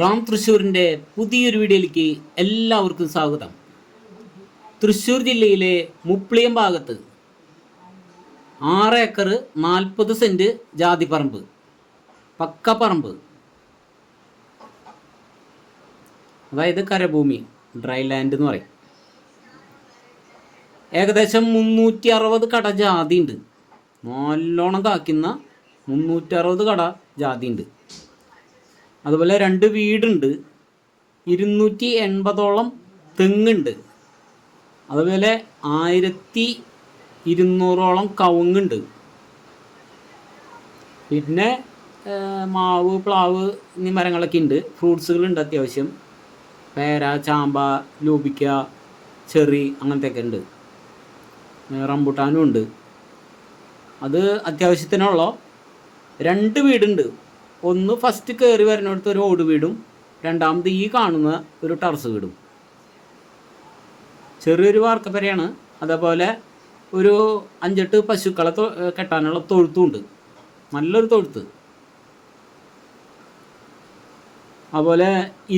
റാം തൃശ്ശൂരിൻ്റെ പുതിയൊരു വീഡിയോയിലേക്ക് എല്ലാവർക്കും സ്വാഗതം. തൃശ്ശൂർ ജില്ലയിലെ മുപ്ലിയം ഭാഗത്ത് 6 ഏക്കർ 40 സെൻറ്റ് ജാതിപ്പറമ്പ്, പക്കപ്പറമ്പ്, അതായത് കരഭൂമി, ഡ്രൈ ലാൻഡ് എന്ന് പറയും. ഏകദേശം 360 കട ജാതി ഉണ്ട്. നല്ലോണം കാക്കുന്ന 360 കട ജാതി ഉണ്ട്. അതുപോലെ 2 വീടുണ്ട്, 280ഓളം തെങ്ങുണ്ട്, അതുപോലെ 1200ഓളം കവുങ്ങുണ്ട്. പിന്നെ മാവ്, പ്ലാവ് എന്നീ മരങ്ങളൊക്കെ ഉണ്ട്. ഫ്രൂട്ട്സുകളുണ്ട് അത്യാവശ്യം. പേര, ചാമ്പ, ലൂബിക്ക, ചെറി അങ്ങനത്തെയൊക്കെ ഉണ്ട്. റംബുട്ടാനും ഉണ്ട്. അത് അത്യാവശ്യത്തിനുള്ള 2 വീടുണ്ട്. ഒന്ന് ഫസ്റ്റ് കയറി വരുന്നിടത്ത് ഒരു ഓട് വീടും, രണ്ടാമത് ഈ കാണുന്ന ഒരു ടെറസ് വീടും. ചെറിയൊരു വാർക്കപ്പരയാണ്. അതേപോലെ ഒരു 5-8 പശുക്കളെ കെട്ടാനുള്ള തൊഴുത്തും ഉണ്ട്. നല്ലൊരു തൊഴുത്ത്. അതുപോലെ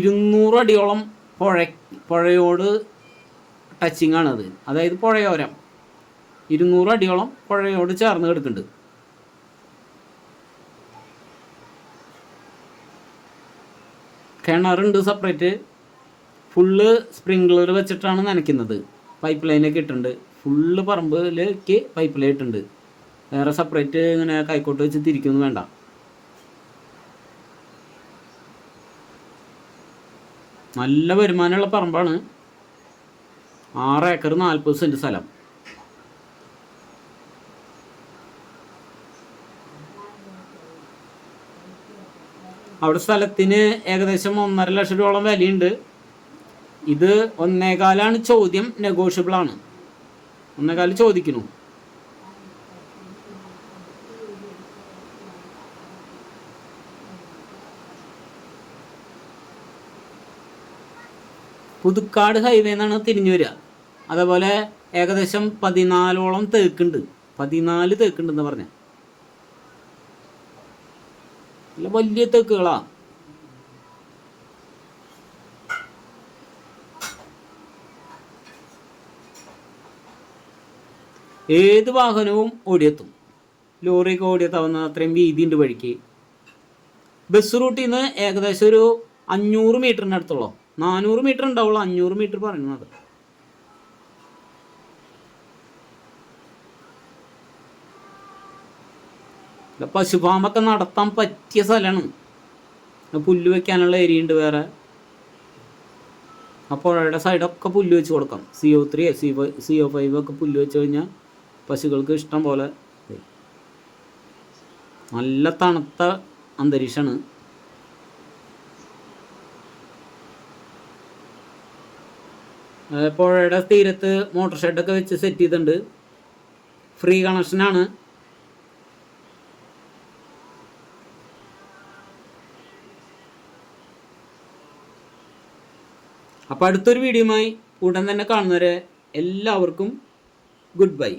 200 അടിയോളം പുഴയോട് ടച്ചിങ് ആണത്. അതായത് പുഴയോരം 200 അടിയോളം പുഴയോട് ചേർന്ന് കിടക്കുന്നുണ്ട്. കിണറുണ്ട് സെപ്പറേറ്റ്. ഫുള്ള് സ്പ്രിങ്ക്ലർ വെച്ചിട്ടാണ് നനയ്ക്കുന്നത്. പൈപ്പ് ലൈനൊക്കെ ഇട്ടുണ്ട്. ഫുള്ള് പറമ്പിലേക്ക് പൈപ്പ് ലൈൻ ഇട്ടുണ്ട്. വേറെ സെപ്പറേറ്റ് ഇങ്ങനെ കൈക്കോട്ട് വെച്ച് തിരിക്കൊന്നും വേണ്ട. നല്ല വരുമാനമുള്ള പറമ്പാണ്. 6 ഏക്കർ 40 സെൻറ്റ് സ്ഥലം. അവിടെ സ്ഥലത്തിന് ഏകദേശം 1.5 ലക്ഷം രൂപയോളം വിലയുണ്ട്. ഇത് 1.25 ചോദ്യം, നെഗോഷ്യബിൾ ആണ്. 1.25 ചോദിക്കുന്നു. പുതുക്കാട് ഹൈവേ എന്നാണ് തിരിഞ്ഞു വരിക. അതേപോലെ ഏകദേശം 14ഓളം തേക്കുണ്ട്. 14 തേക്കുണ്ടെന്ന് പറഞ്ഞ നല്ല വലിയ തേക്കുകളാ. ഏത് വാഹനവും ഓടിയെത്തും. ലോറിയൊക്കെ ഓടിയെത്താവുന്ന അത്രയും വീതിയുണ്ട് വഴിക്ക്. ബസ് റൂട്ടിൽ നിന്ന് ഏകദേശം ഒരു 500 മീറ്ററിൻ്റെ അടുത്തുള്ളൂ. 400 മീറ്റർ ഉണ്ടാവുള്ളൂ. 500 മീറ്റർ പറയുന്നത്. പശുഫാമൊക്കെ നടത്താൻ പറ്റിയ സ്ഥലമാണ്. പുല്ല് വെക്കാനുള്ള ഏരിയ ഉണ്ട് വേറെ. ആ പുഴയുടെ സൈഡൊക്കെ പുല്ല് വെച്ച് കൊടുക്കാം. CO3, CO5 ഒക്കെ പുല്ല് വെച്ച് കഴിഞ്ഞാൽ പശുക്കൾക്ക് ഇഷ്ടം പോലെ. നല്ല തണുത്ത അന്തരീക്ഷമാണ്. പുഴയുടെ തീരത്ത് മോട്ടോർ ഷെഡൊക്കെ വെച്ച് സെറ്റ് ചെയ്തിട്ടുണ്ട്. ഫ്രീ കണക്ഷനാണ്. അപ്പോൾ അടുത്തൊരു വീഡിയോയുമായി ഉടൻ തന്നെ കാണുന്നവരെ എല്ലാവർക്കും ഗുഡ് ബൈ.